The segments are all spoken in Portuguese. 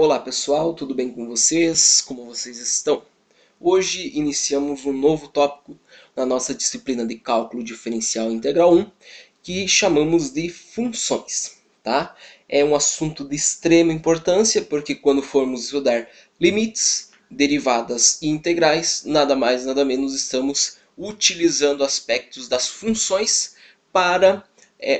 Olá pessoal, tudo bem com vocês? Como vocês estão? Hoje iniciamos um novo tópico na nossa disciplina de Cálculo Diferencial Integral 1, que chamamos de funções. Tá? É um assunto de extrema importância, porque quando formos estudar limites, derivadas e integrais, nada mais nada menos estamos utilizando aspectos das funções para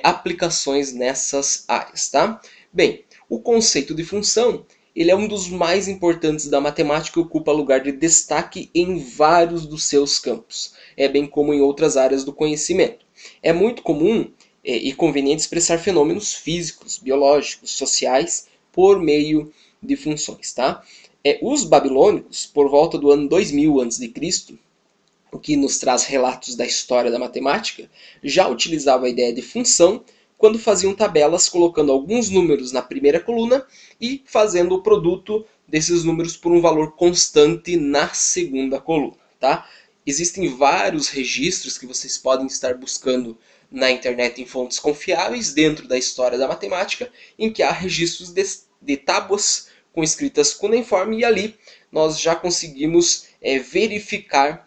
aplicações nessas áreas. Tá? Bem, o conceito de função ele é um dos mais importantes da matemática e ocupa lugar de destaque em vários dos seus campos, bem como em outras áreas do conhecimento. É muito comum e conveniente expressar fenômenos físicos, biológicos, sociais por meio de funções. Tá? Os babilônicos, por volta do ano 2000 a.C., o que nos traz relatos da história da matemática, já utilizavam a ideia de função quando faziam tabelas colocando alguns números na primeira coluna e fazendo o produto desses números por um valor constante na segunda coluna. Tá? Existem vários registros que vocês podem estar buscando na internet em fontes confiáveis dentro da história da matemática, em que há registros de tábuas com escritas cuneiforme e ali nós já conseguimos verificar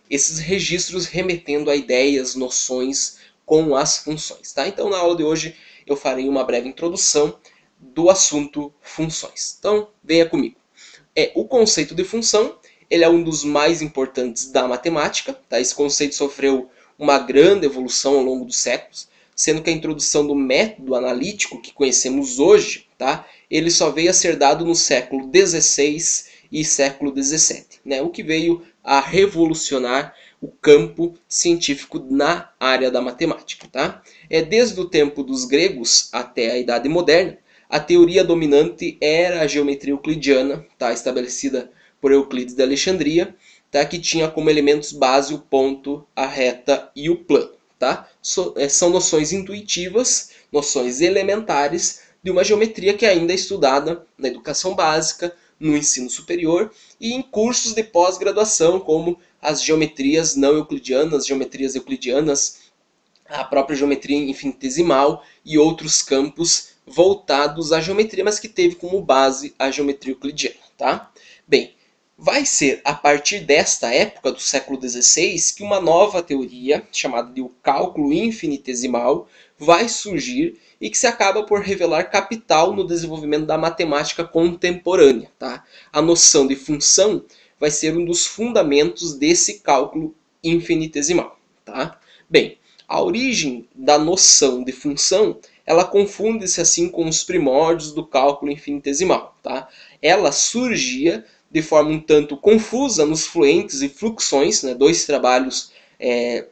esses registros remetendo a ideias, noções com as funções. Tá? Então, na aula de hoje, eu farei uma breve introdução do assunto funções. Então, venha comigo. O conceito de função ele é um dos mais importantes da matemática. Tá? Esse conceito sofreu uma grande evolução ao longo dos séculos, sendo que a introdução do método analítico que conhecemos hoje, tá? Ele só veio a ser dado no século XVI e século XVII, né? O que veio a revolucionar o campo científico na área da matemática. Tá? Desde o tempo dos gregos até a Idade Moderna, a teoria dominante era a geometria euclidiana, tá? Estabelecida por Euclides de Alexandria, tá? Que tinha como elementos base o ponto, a reta e o plano. Tá? São noções intuitivas, noções elementares de uma geometria que ainda é estudada na educação básica, no ensino superior e em cursos de pós-graduação, como as geometrias não euclidianas, geometrias euclidianas, a própria geometria infinitesimal e outros campos voltados à geometria, mas que teve como base a geometria euclidiana. Tá? Bem, vai ser a partir desta época do século XVI que uma nova teoria, chamada de o cálculo infinitesimal, vai surgir e que se acaba por revelar capital no desenvolvimento da matemática contemporânea. Tá? A noção de função vai ser um dos fundamentos desse cálculo infinitesimal. Tá? Bem, a origem da noção de função ela confunde-se assim com os primórdios do cálculo infinitesimal. Tá? Ela surgia de forma um tanto confusa nos fluentes e fluxões, né, dois trabalhos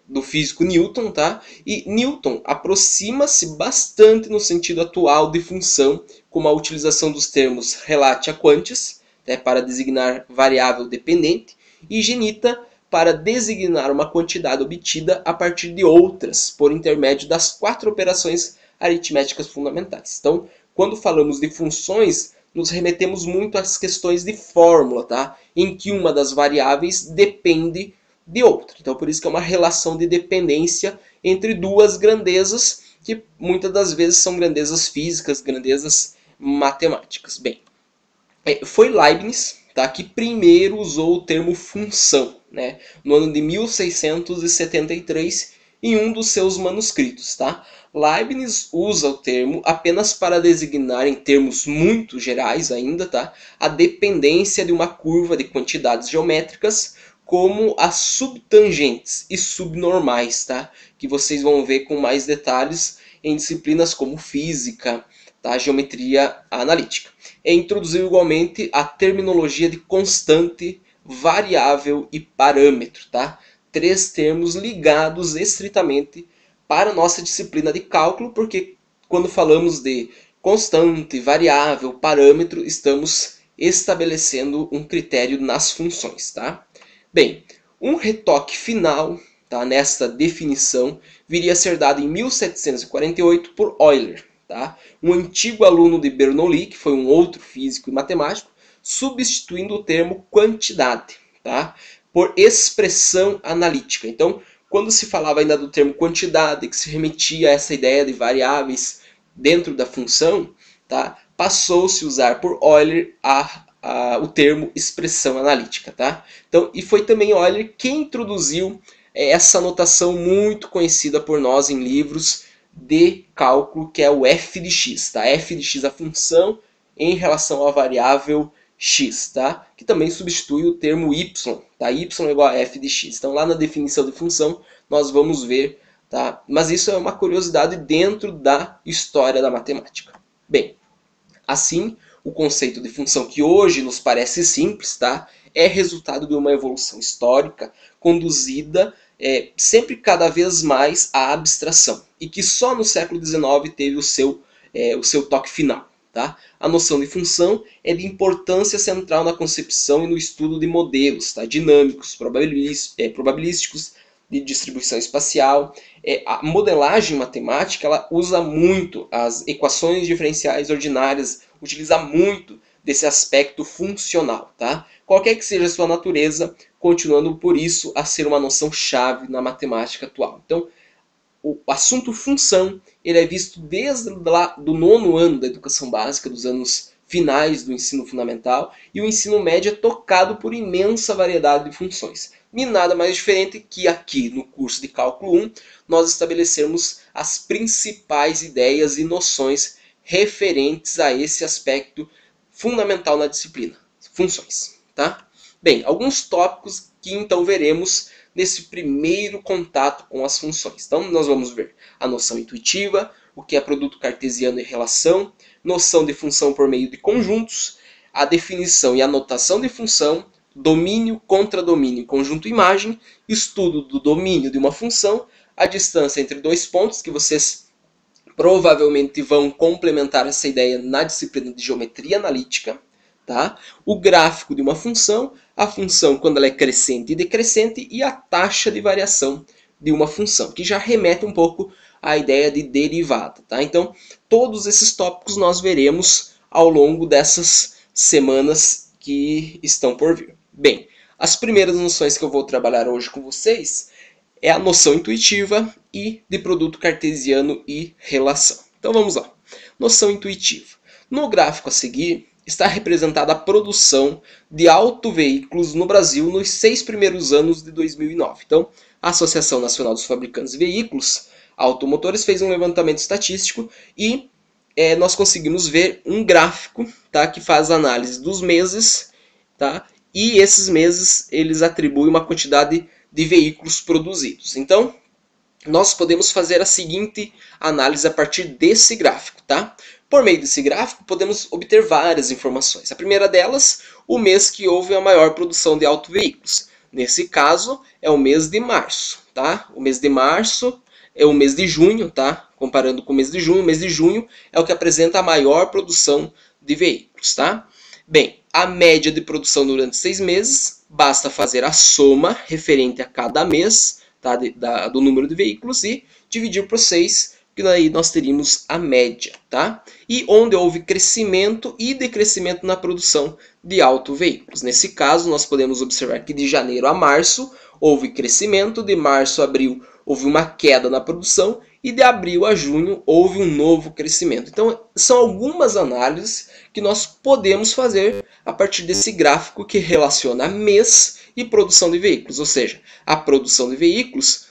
do físico Newton, tá? E Newton aproxima-se bastante no sentido atual de função, como a utilização dos termos relatia quantis, né, para designar variável dependente, e genita para designar uma quantidade obtida a partir de outras, por intermédio das 4 operações aritméticas fundamentais. Então, quando falamos de funções, nos remetemos muito às questões de fórmula, tá? Em que uma das variáveis depende de outra. Então, por isso que é uma relação de dependência entre duas grandezas, que muitas das vezes são grandezas físicas, grandezas matemáticas. Bem, foi Leibniz, tá, que primeiro usou o termo função, né, no ano de 1673, em um dos seus manuscritos. Tá? Leibniz usa o termo apenas para designar, em termos muito gerais ainda, tá, a dependência de uma curva de quantidades geométricas, como as subtangentes e subnormais, tá? Que vocês vão ver com mais detalhes em disciplinas como física, tá? Geometria analítica. Introduziu igualmente a terminologia de constante, variável e parâmetro. Tá? 3 termos ligados estritamente para a nossa disciplina de cálculo, porque quando falamos de constante, variável, parâmetro, estamos estabelecendo um critério nas funções. Tá? Bem, um retoque final, tá, nesta definição viria a ser dado em 1748 por Euler. Tá? Um antigo aluno de Bernoulli, que foi um outro físico e matemático, substituindo o termo quantidade, tá, por expressão analítica. Então, quando se falava ainda do termo quantidade, que se remetia a essa ideia de variáveis dentro da função, tá, passou-se a usar por Euler o termo expressão analítica. Tá? Então, e foi também Euler quem introduziu essa notação muito conhecida por nós em livros de cálculo, que é o f de x. Tá? F de x, a função em relação à variável x, tá? Que também substitui o termo y. Tá? Y é igual a f de x. Então, lá na definição de função, nós vamos ver. Tá? Mas isso é uma curiosidade dentro da história da matemática. Bem, assim, o conceito de função, que hoje nos parece simples, tá? É resultado de uma evolução histórica conduzida sempre cada vez mais à abstração, e que só no século XIX teve o seu toque final. Tá? A noção de função é de importância central na concepção e no estudo de modelos, tá? Dinâmicos, probabilísticos, de distribuição espacial. A modelagem matemática ela usa muito as equações diferenciais ordinárias, utiliza muito desse aspecto funcional. Tá? Qualquer que seja a sua natureza, continuando por isso a ser uma noção chave na matemática atual. Então, o assunto função ele é visto desde lá do 9º ano da educação básica, dos anos finais do ensino fundamental, e o ensino médio é tocado por imensa variedade de funções. E nada mais diferente que aqui no curso de Cálculo 1 nós estabelecemos as principais ideias e noções referentes a esse aspecto fundamental na disciplina, funções. Tá? Bem, alguns tópicos que então veremos nesse primeiro contato com as funções. Então, nós vamos ver a noção intuitiva, o que é produto cartesiano e relação, noção de função por meio de conjuntos, a definição e a notação de função, domínio, contradomínio, conjunto imagem, estudo do domínio de uma função, a distância entre dois pontos, que vocês provavelmente vão complementar essa ideia na disciplina de geometria analítica. Tá? O gráfico de uma função, a função quando ela é crescente e decrescente e a taxa de variação de uma função, que já remete um pouco à ideia de derivada. Tá? Então, todos esses tópicos nós veremos ao longo dessas semanas que estão por vir. Bem, as primeiras noções que eu vou trabalhar hoje com vocês é a noção intuitiva e de produto cartesiano e relação. Então vamos lá. Noção intuitiva. No gráfico a seguir, está representada a produção de autoveículos no Brasil nos 6 primeiros anos de 2009. Então, a Associação Nacional dos Fabricantes de Veículos Automotores fez um levantamento estatístico e nós conseguimos ver um gráfico, tá, que faz análise dos meses, tá, e esses meses eles atribuem uma quantidade de veículos produzidos. Então, nós podemos fazer a seguinte análise a partir desse gráfico. Tá? Por meio desse gráfico, podemos obter várias informações. A primeira delas, o mês que houve a maior produção de autoveículos. Nesse caso, é o mês de março. Tá? O mês de março é o mês de junho, tá? Comparando com o mês de junho é o que apresenta a maior produção de veículos. Tá? Bem, a média de produção durante 6 meses, basta fazer a soma referente a cada mês, tá, do número de veículos e dividir por 6, que daí nós teríamos a média. Tá? E onde houve crescimento e decrescimento na produção de autoveículos. Nesse caso, nós podemos observar que de janeiro a março houve crescimento, de março a abril houve uma queda na produção e de abril a junho houve um novo crescimento. Então, são algumas análises que nós podemos fazer a partir desse gráfico que relaciona mês e produção de veículos. Ou seja, a produção de veículos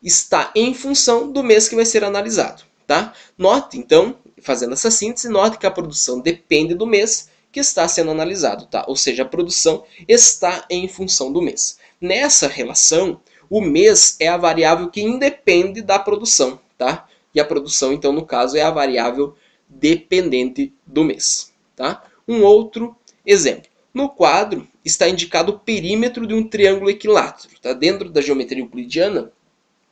está em função do mês que vai ser analisado. Tá? Note, então, fazendo essa síntese, note que a produção depende do mês que está sendo analisado. Tá? Ou seja, a produção está em função do mês. Nessa relação, o mês é a variável que independe da produção. Tá? E a produção, então, no caso, é a variável dependente do mês. Tá? Um outro exemplo. No quadro está indicado o perímetro de um triângulo equilátero. Tá? Dentro da geometria euclidiana,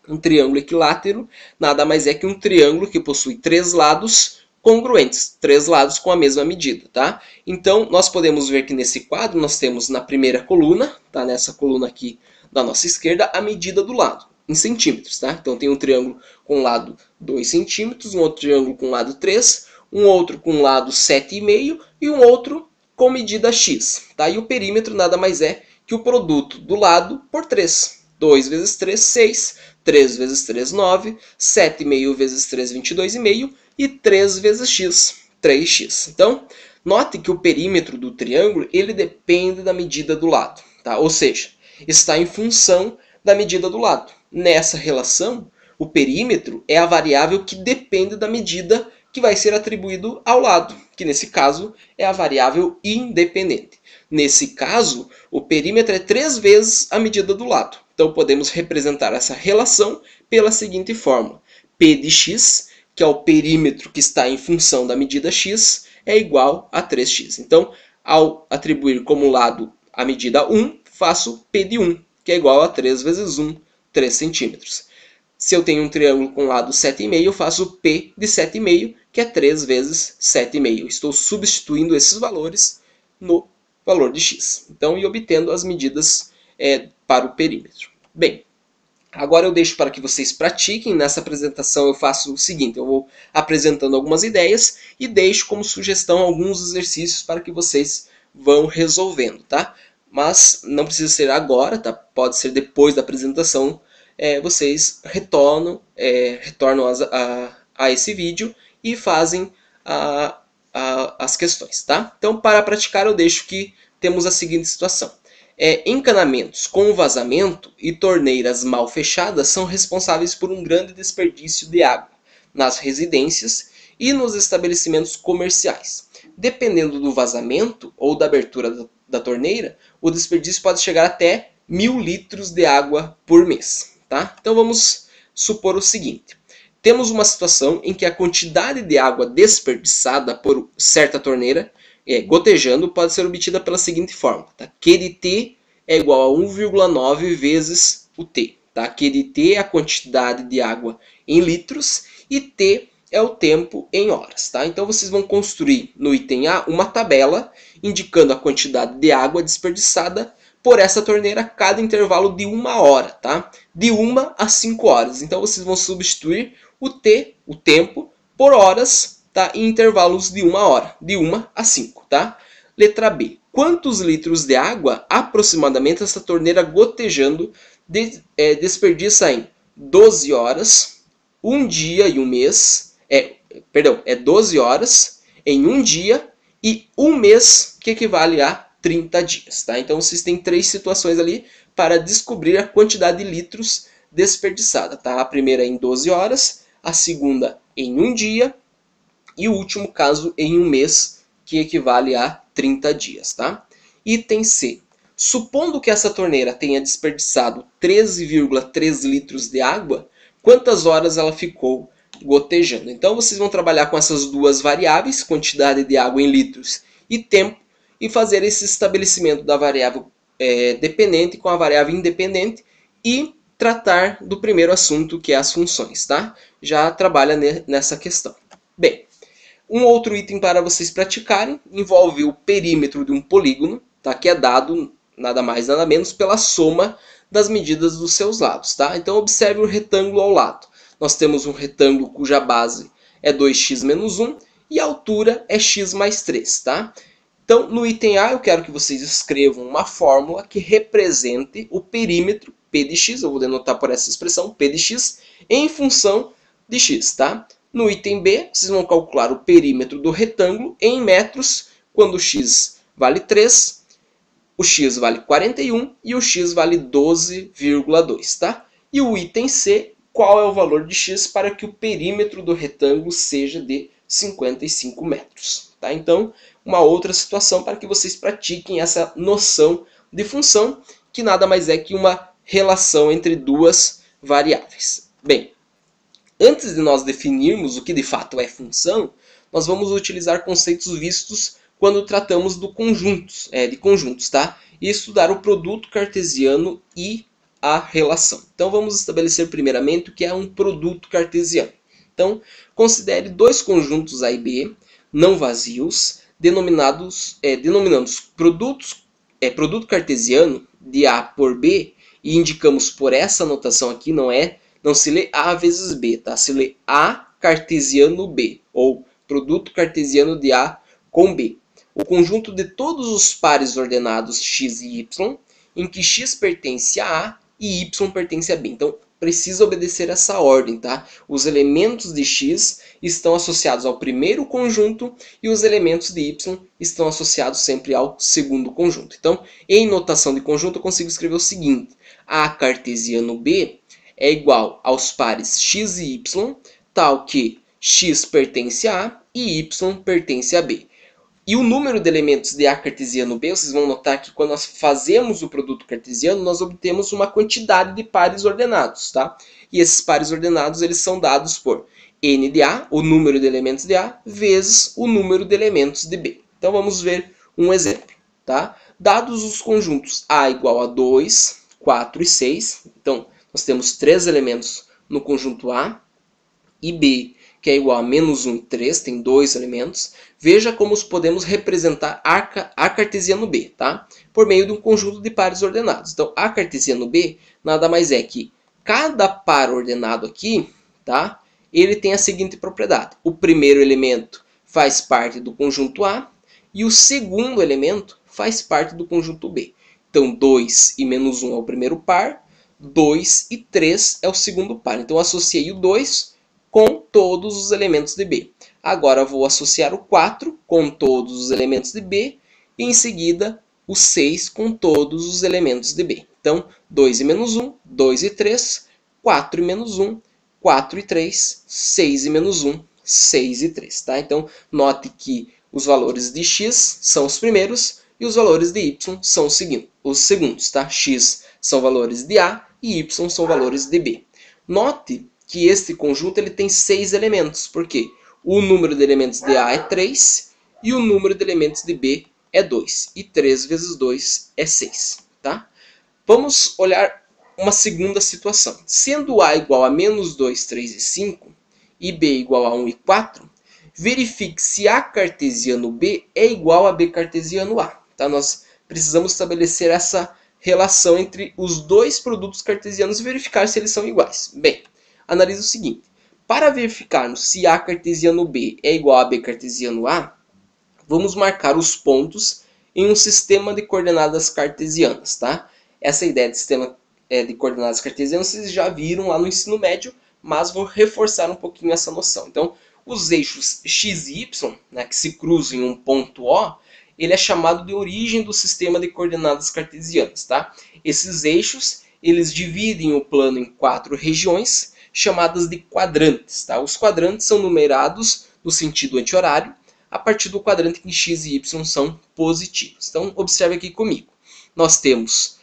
um triângulo equilátero nada mais é que um triângulo que possui 3 lados congruentes, 3 lados com a mesma medida. Tá? Então, nós podemos ver que nesse quadro nós temos na primeira coluna, tá? Nessa coluna aqui da nossa esquerda, a medida do lado, em centímetros. Tá? Então, tem um triângulo com lado 2 centímetros, um outro triângulo com lado 3, um outro com lado 7,5 e um outro com medida x. Tá? E o perímetro nada mais é que o produto do lado por 3. 2 vezes 3, 6. 3 vezes 3, 9. 7,5 vezes 3, 22,5. E 3 vezes x, 3x. Então, note que o perímetro do triângulo ele depende da medida do lado, tá? Ou seja, está em função da medida do lado. Nessa relação, o perímetro é a variável que depende da medida que vai ser atribuído ao lado, que nesse caso é a variável independente. Nesse caso, o perímetro é 3 vezes a medida do lado. Então, podemos representar essa relação pela seguinte fórmula. P de x, que é o perímetro que está em função da medida x, é igual a 3x. Então, ao atribuir como lado a medida 1, faço P de 1, que é igual a 3 vezes 1, 3 centímetros. Se eu tenho um triângulo com lado 7,5, eu faço P de 7,5, que é 3 vezes 7,5. Estou substituindo esses valores no valor de x. Então, e obtendo as medidas para o perímetro. Bem, agora eu deixo para que vocês pratiquem. Nessa apresentação eu faço o seguinte, eu vou apresentando algumas ideias e deixo como sugestão alguns exercícios para que vocês vão resolvendo, tá? Mas não precisa ser agora, tá? Pode ser depois da apresentação, vocês retornam a esse vídeo e fazem as questões, tá? Então, para praticar, eu deixo que temos a seguinte situação. Encanamentos com vazamento e torneiras mal fechadas são responsáveis por um grande desperdício de água nas residências e nos estabelecimentos comerciais. Dependendo do vazamento ou da abertura da torneira, o desperdício pode chegar até 1.000 litros de água por mês. Tá? Então vamos supor o seguinte. Temos uma situação em que a quantidade de água desperdiçada por certa torneira, gotejando, pode ser obtida pela seguinte fórmula. Tá? Q de T é igual a 1,9 vezes o T. Tá? Q de T é a quantidade de água em litros e T é o tempo em horas. Tá? Então vocês vão construir no item A uma tabela indicando a quantidade de água desperdiçada por essa torneira a cada intervalo de 1 hora, tá? De 1 a 5 horas. Então vocês vão substituir o T, o tempo, por horas, tá? Em intervalos de 1 hora, de 1 a 5, tá? Letra B. Quantos litros de água aproximadamente essa torneira gotejando desperdiça em 12 horas, 1 dia e 1 mês, 12 horas em 1 dia e 1 mês, que equivale a 30 dias. Tá? Então, vocês têm 3 situações ali para descobrir a quantidade de litros desperdiçada. Tá? A primeira em 12 horas, a segunda em 1 dia e o último caso em 1 mês, que equivale a 30 dias. Tá? Item C. Supondo que essa torneira tenha desperdiçado 13,3 litros de água, quantas horas ela ficou gotejando? Então, vocês vão trabalhar com essas duas variáveis, quantidade de água em litros e tempo, e fazer esse estabelecimento da variável dependente com a variável independente e tratar do primeiro assunto, que é as funções. Tá? Já trabalha nessa questão. Bem, um outro item para vocês praticarem envolve o perímetro de um polígono, tá? Que é dado nada mais nada menos pela soma das medidas dos seus lados. Tá? Então observe o retângulo ao lado. Nós temos um retângulo cuja base é 2x menos 1 e a altura é x mais 3. Tá? Então, no item A, eu quero que vocês escrevam uma fórmula que represente o perímetro P de x, eu vou denotar por essa expressão, P de x, em função de x. Tá? No item B, vocês vão calcular o perímetro do retângulo em metros, quando o x vale 3, o x vale 41 e o x vale 12,2. Tá? E o item C, qual é o valor de x para que o perímetro do retângulo seja de 55 metros. Tá? Então, uma outra situação para que vocês pratiquem essa noção de função, que nada mais é que uma relação entre duas variáveis. Bem, antes de nós definirmos o que de fato é função, nós vamos utilizar conceitos vistos quando tratamos de conjuntos, tá? E estudar o produto cartesiano e a relação. Então vamos estabelecer primeiramente o que é um produto cartesiano. Então, considere dois conjuntos A e B, não vazios, denominamos produto cartesiano de A por B, e indicamos por essa notação aqui, não se lê A vezes B, tá? Se lê A cartesiano B, ou produto cartesiano de A com B. O conjunto de todos os pares ordenados x e y, em que x pertence a A e y pertence a B. Então, precisa obedecer essa ordem, tá? Os elementos de x estão associados ao primeiro conjunto e os elementos de y estão associados sempre ao segundo conjunto. Então, em notação de conjunto, eu consigo escrever o seguinte: A cartesiano B é igual aos pares x e y, tal que x pertence a A e y pertence a B. E o número de elementos de A cartesiano B, vocês vão notar que quando nós fazemos o produto cartesiano, nós obtemos uma quantidade de pares ordenados, tá? E esses pares ordenados, eles são dados por n de A, o número de elementos de A, vezes o número de elementos de B. Então vamos ver um exemplo, tá? Dados os conjuntos A igual a 2, 4 e 6, então nós temos 3 elementos no conjunto A, e B, que é igual a menos 1 e 3, tem 2 elementos. Veja como podemos representar A cartesiano B, tá? Por meio de um conjunto de pares ordenados. Então, A cartesiano B nada mais é que cada par ordenado aqui, tá? Ele tem a seguinte propriedade: o primeiro elemento faz parte do conjunto A e o segundo elemento faz parte do conjunto B. Então, 2 e menos 1 é o primeiro par, 2 e 3 é o segundo par. Então, eu associei o 2 com todos os elementos de B. Agora vou associar o 4 com todos os elementos de B e em seguida o 6 com todos os elementos de B. Então, 2 e menos 1, 2 e 3, 4 e menos 1, 4 e 3, 6 e menos 1, 6 e 3. Tá? Então, note que os valores de x são os primeiros e os valores de y são os segundos. Tá? X são valores de A e y são valores de B. Note que este conjunto ele tem 6 elementos, porque o número de elementos de A é 3 e o número de elementos de B é 2. E 3 vezes 2 é 6. Tá? Vamos olhar uma segunda situação. Sendo A igual a menos 2, 3 e 5 e B igual a 1 e 4, verifique se A cartesiano B é igual a B cartesiano A. Tá? Nós precisamos estabelecer essa relação entre os dois produtos cartesianos e verificar se eles são iguais. Bem, analise o seguinte: para verificarmos se A cartesiano B é igual a B cartesiano A, vamos marcar os pontos em um sistema de coordenadas cartesianas. Tá? Essa ideia de sistema de coordenadas cartesianas vocês já viram lá no ensino médio, mas vou reforçar um pouquinho essa noção. Então, os eixos x e y, né, que se cruzam em um ponto O, ele é chamado de origem do sistema de coordenadas cartesianas. Tá? Esses eixos eles dividem o plano em 4 regiões, chamadas de quadrantes. Tá? Os quadrantes são numerados no sentido anti-horário, a partir do quadrante em que x e y são positivos. Então, observe aqui comigo. Nós temos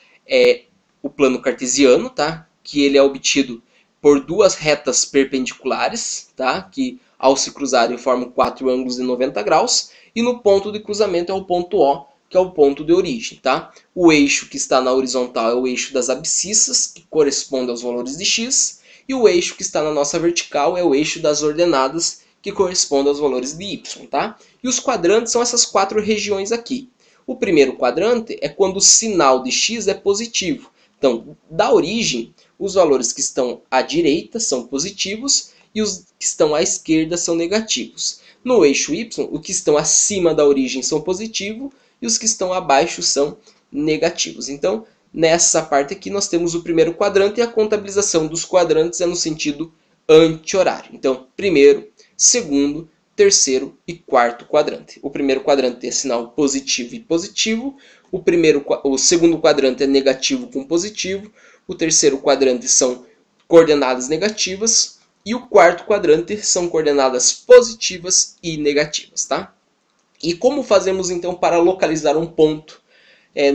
o plano cartesiano, tá? Que ele é obtido por duas retas perpendiculares, tá? Que ao se cruzarem formam 4 ângulos de 90 graus, e no ponto de cruzamento é o ponto O, que é o ponto de origem. Tá? O eixo que está na horizontal é o eixo das abscissas, que corresponde aos valores de x, e o eixo que está na nossa vertical é o eixo das ordenadas, que corresponde aos valores de y. Tá? E os quadrantes são essas 4 regiões aqui. O primeiro quadrante é quando o sinal de x é positivo. Então, da origem, os valores que estão à direita são positivos e os que estão à esquerda são negativos. No eixo y, os que estão acima da origem são positivos e os que estão abaixo são negativos. Então, nessa parte aqui, nós temos o primeiro quadrante e a contabilização dos quadrantes é no sentido anti-horário. Então, primeiro, segundo, terceiro e quarto quadrante. O primeiro quadrante é sinal positivo e positivo. O segundo quadrante é negativo com positivo. O terceiro quadrante são coordenadas negativas. E o quarto quadrante são coordenadas positivas e negativas. Tá? E como fazemos então para localizar um ponto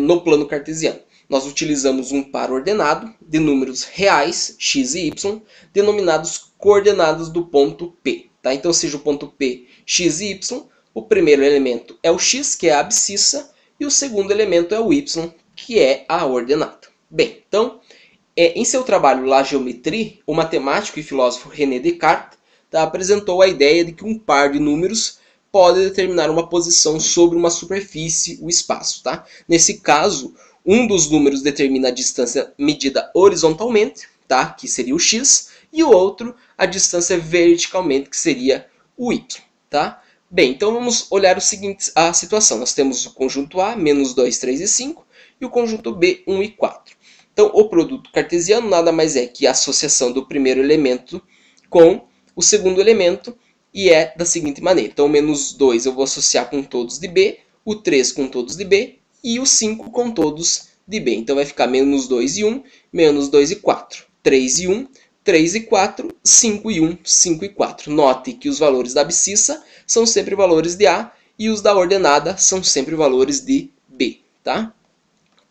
no plano cartesiano? Nós utilizamos um par ordenado de números reais, x e y, denominados coordenadas do ponto P. Tá? Então, seja o ponto P, x e y, o primeiro elemento é o x, que é a abscissa, e o segundo elemento é o y, que é a ordenada. Bem, então, em seu trabalho La Géométrie, o matemático e filósofo René Descartes apresentou a ideia de que um par de números pode determinar uma posição sobre uma superfície, o espaço. Tá? Nesse caso, um dos números determina a distância medida horizontalmente, tá? Que seria o x, e o outro a distância verticalmente, que seria o y. Tá? Bem, então vamos olhar a situação. Nós temos o conjunto A, menos 2, 3 e 5, e o conjunto B, 1 e 4. Então, o produto cartesiano nada mais é que a associação do primeiro elemento com o segundo elemento, e é da seguinte maneira. Então, o menos 2 eu vou associar com todos de B, o 3 com todos de B e o 5 com todos de B. Então, vai ficar menos 2 e 1, menos 2 e 4, 3 e 1, 3 e 4, 5 e 1, 5 e 4. Note que os valores da abscissa são sempre valores de A e os da ordenada são sempre valores de B. Tá?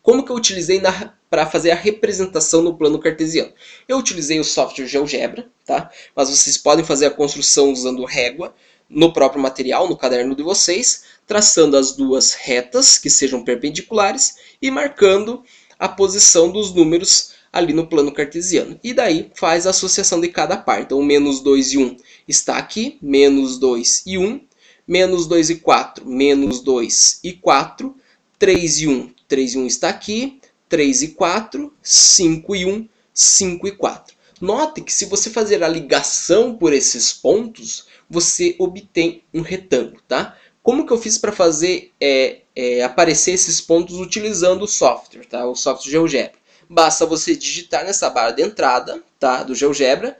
Como que eu utilizei para fazer a representação no plano cartesiano? Eu utilizei o software GeoGebra, tá? Mas vocês podem fazer a construção usando régua no próprio material, no caderno de vocês, traçando as duas retas que sejam perpendiculares e marcando a posição dos números ali no plano cartesiano. E daí faz a associação de cada par. Então, menos 2 e 1 está aqui, menos 2 e 1, menos 2 e 4, menos 2 e 4, 3 e 1, 3 e 1 está aqui, 3 e 4, 5 e 1, 5 e 4. Note que se você fazer a ligação por esses pontos, você obtém um retângulo, tá? Como que eu fiz para fazer aparecer esses pontos utilizando o software, tá? O software GeoGebra. Basta você digitar nessa barra de entrada, tá? Do GeoGebra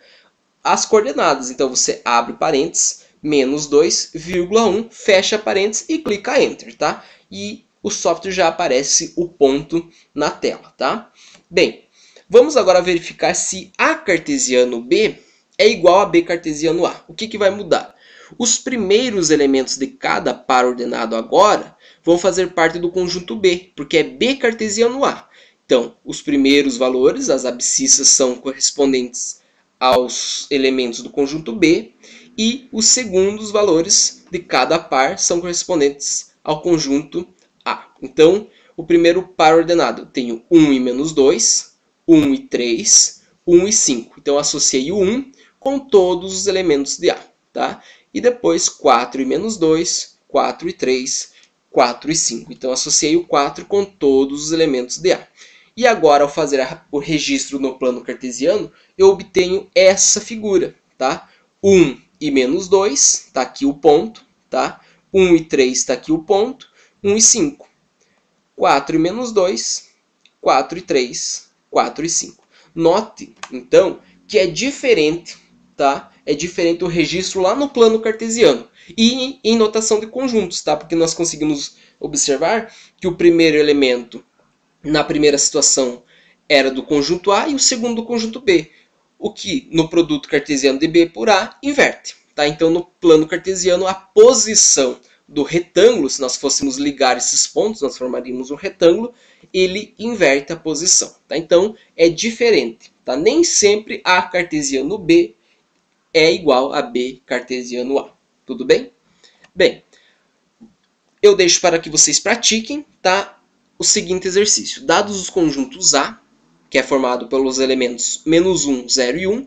as coordenadas. Então você abre parênteses, menos 2,1, fecha parênteses e clica Enter, tá? E o software já aparece o ponto na tela, tá? Bem, vamos agora verificar se A cartesiano B é igual a B cartesiano A. O que vai mudar? Os primeiros elementos de cada par ordenado agora vão fazer parte do conjunto B, porque é B cartesiano A. Então, os primeiros valores, as abscissas, são correspondentes aos elementos do conjunto B, e os segundos valores de cada par são correspondentes ao conjunto A. Então, o primeiro par ordenado, eu tenho 1 e menos 2, 1 e 3, 1 e 5. Então, eu associei o 1 com todos os elementos de A. Tá? E depois 4 e menos 2, 4 e 3, 4 e 5. Então, eu associei o 4 com todos os elementos de A. E agora, ao fazer o registro no plano cartesiano, eu obtenho essa figura. Tá? 1 e menos 2, está aqui o ponto. Tá? 1 e 3 está aqui o ponto. 1 e 5. 4 e menos 2, 4 e 3, 4 e 5. Note, então, que é diferente, tá? É diferente o registro lá no plano cartesiano e em notação de conjuntos, tá? Porque nós conseguimos observar que o primeiro elemento, na primeira situação, era do conjunto A e o segundo do conjunto B. O que, no produto cartesiano de B por A, inverte. Tá? Então, no plano cartesiano, a posição do retângulo, se nós fôssemos ligar esses pontos, nós formaríamos um retângulo, ele inverte a posição. Tá? Então, é diferente. Tá? Nem sempre A cartesiano B é igual a B cartesiano A. Tudo bem? Bem, eu deixo para que vocês pratiquem, tá? O seguinte exercício. Dados os conjuntos A, que é formado pelos elementos menos 1, 0 e 1,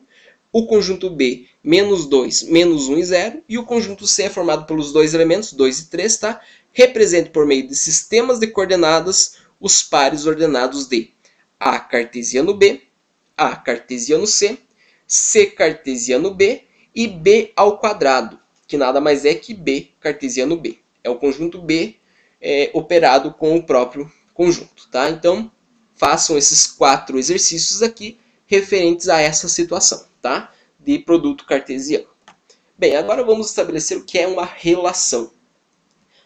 o conjunto B, menos 2, menos 1 e 0, e o conjunto C é formado pelos dois elementos, 2 e 3, tá? Represente por meio de sistemas de coordenadas os pares ordenados de A cartesiano B, A cartesiano C, C cartesiano B e B ao quadrado, que nada mais é que B cartesiano B. É o conjunto B operado com o próprio conjunto, tá? Então, façam esses 4 exercícios aqui referentes a essa situação, tá? De produto cartesiano. Bem, agora vamos estabelecer o que é uma relação.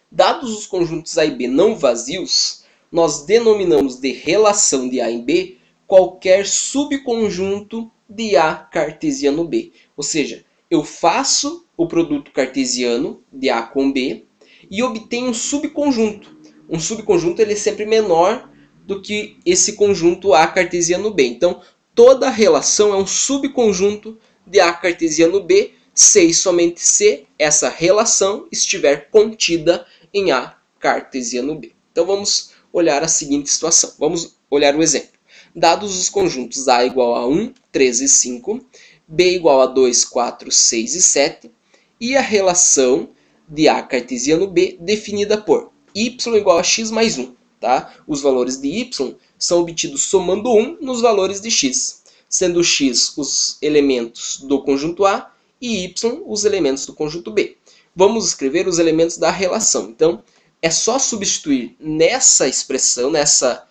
Dados os conjuntos A e B não vazios, nós denominamos de relação de A em B qualquer subconjunto de A cartesiano B. Ou seja, eu faço o produto cartesiano de A com B e obtenho um subconjunto. Um subconjunto ele é sempre menor do que esse conjunto A cartesiano B. Então, toda relação é um subconjunto de A cartesiano B, se e somente se essa relação estiver contida em A cartesiano B. Então, vamos olhar a seguinte situação. Vamos olhar o exemplo. Dados os conjuntos A igual a 1, 3 e 5, B igual a 2, 4, 6 e 7, e a relação de A cartesiano B definida por y igual a x mais 1. Tá? Os valores de y são obtidos somando 1 nos valores de x, sendo x os elementos do conjunto A e y os elementos do conjunto B. Vamos escrever os elementos da relação. Então, é só substituir nessa expressão, nessa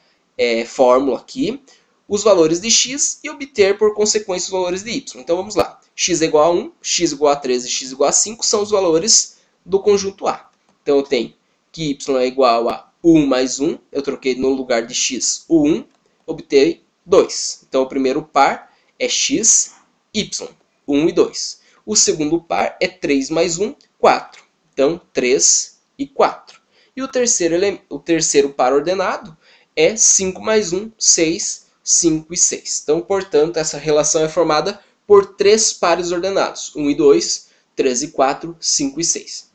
fórmula aqui, os valores de x e obter, por consequência, os valores de y. Então, vamos lá. X é igual a 1, x igual a 3 e x igual a 5 são os valores do conjunto A. Então, eu tenho que y é igual a 1 mais 1. Eu troquei no lugar de x o 1, obtei 2. Então, o primeiro par é x, y, 1 e 2. O segundo par é 3 mais 1, 4. Então, 3 e 4. E o terceiro par ordenado é 5 mais 1, 6, 5 e 6. Então, portanto, essa relação é formada por 3 pares ordenados. 1 e 2, 3 e 4, 5 e 6.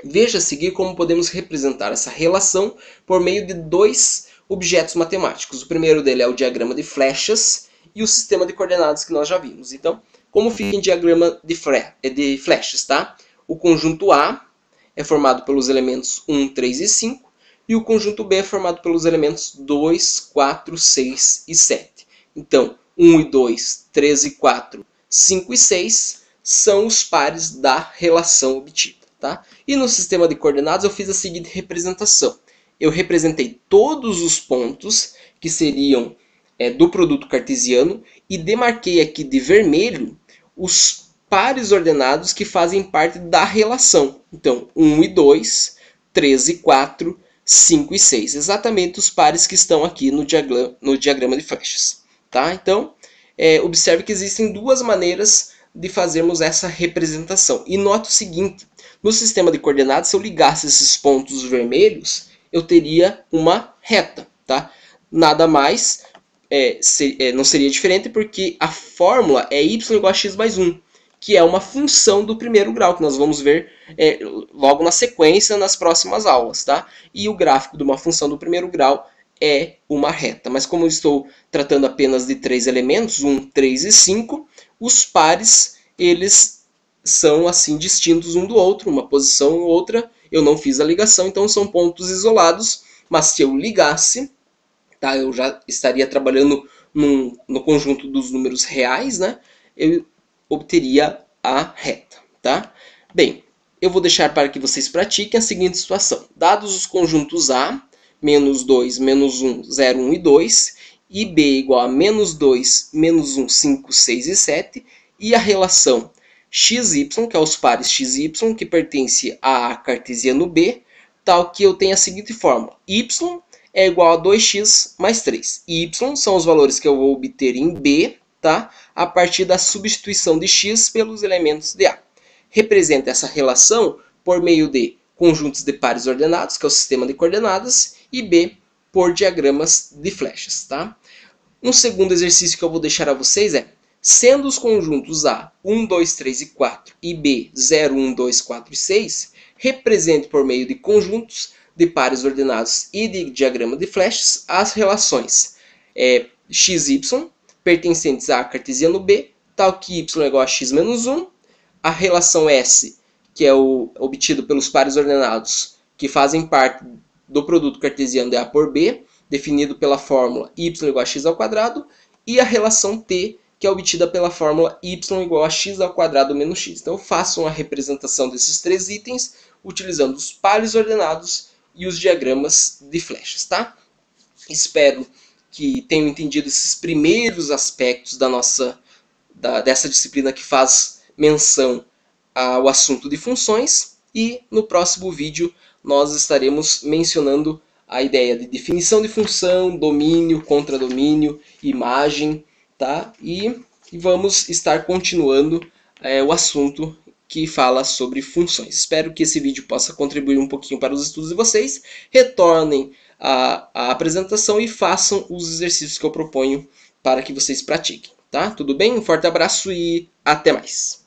Veja a seguir como podemos representar essa relação por meio de 2 objetos matemáticos. O primeiro dele é o diagrama de flechas e o sistema de coordenadas que nós já vimos. Então, como fica em diagrama de flechas, tá? O conjunto A é formado pelos elementos 1, 3 e 5, e o conjunto B é formado pelos elementos 2, 4, 6 e 7. Então, 1 e 2, 3 e 4, 5 e 6 são os pares da relação obtida. Tá? E no sistema de coordenadas eu fiz a seguinte representação. Eu representei todos os pontos que seriam do produto cartesiano e demarquei aqui de vermelho os pares ordenados que fazem parte da relação. Então, 1 e 2, 3 e 4, 5 e 6. Exatamente os pares que estão aqui no diagrama de flechas. Tá? Então, observe que existem duas maneiras de fazermos essa representação. E note o seguinte, no sistema de coordenadas, se eu ligasse esses pontos vermelhos, eu teria uma reta. Tá? Nada mais, não seria diferente porque a fórmula é y igual a x mais 1, que é uma função do primeiro grau, que nós vamos ver logo na sequência nas próximas aulas. Tá? E o gráfico de uma função do primeiro grau é uma reta. Mas como eu estou tratando apenas de 3 elementos, 1, 3 e 5, os pares eles são assim distintos um do outro, uma posição ou outra. Eu não fiz a ligação, então são pontos isolados, mas se eu ligasse, tá, eu já estaria trabalhando no conjunto dos números reais, né? Eu obteria a reta. Tá? Bem, eu vou deixar para que vocês pratiquem a seguinte situação. Dados os conjuntos A, menos 2, menos 1, 0, 1 e 2, e B igual a menos 2, menos 1, 5, 6 e 7, e a relação xy, que é os pares xy, que pertence a cartesiano B, tal que eu tenho a seguinte fórmula. Y é igual a 2x mais 3. Y são os valores que eu vou obter em B, tá? A partir da substituição de x pelos elementos de A. Representa essa relação por meio de conjuntos de pares ordenados, que é o sistema de coordenadas, e B por diagramas de flechas. Tá? Um segundo exercício que eu vou deixar a vocês é, sendo os conjuntos A 1, 2, 3 e 4 e B 0, 1, 2, 4 e 6, represente por meio de conjuntos de pares ordenados e de diagrama de flechas as relações xy pertencentes a cartesiano B, tal que y é igual a x menos 1, a relação S, que é obtido pelos pares ordenados que fazem parte do produto cartesiano de A por B, definido pela fórmula y igual a x ao quadrado, e a relação T, que é obtida pela fórmula y igual a x ao quadrado menos x. Então, façam a representação desses três itens utilizando os pares ordenados e os diagramas de flechas. Tá? Espero que tenham entendido esses primeiros aspectos dessa disciplina que faz menção ao assunto de funções, e no próximo vídeo nós estaremos mencionando a ideia de definição de função, domínio, contradomínio, imagem, tá? E vamos estar continuando o assunto que fala sobre funções. Espero que esse vídeo possa contribuir um pouquinho para os estudos de vocês. Retornem a apresentação e façam os exercícios que eu proponho para que vocês pratiquem. Tá? Tudo bem? Um forte abraço e até mais!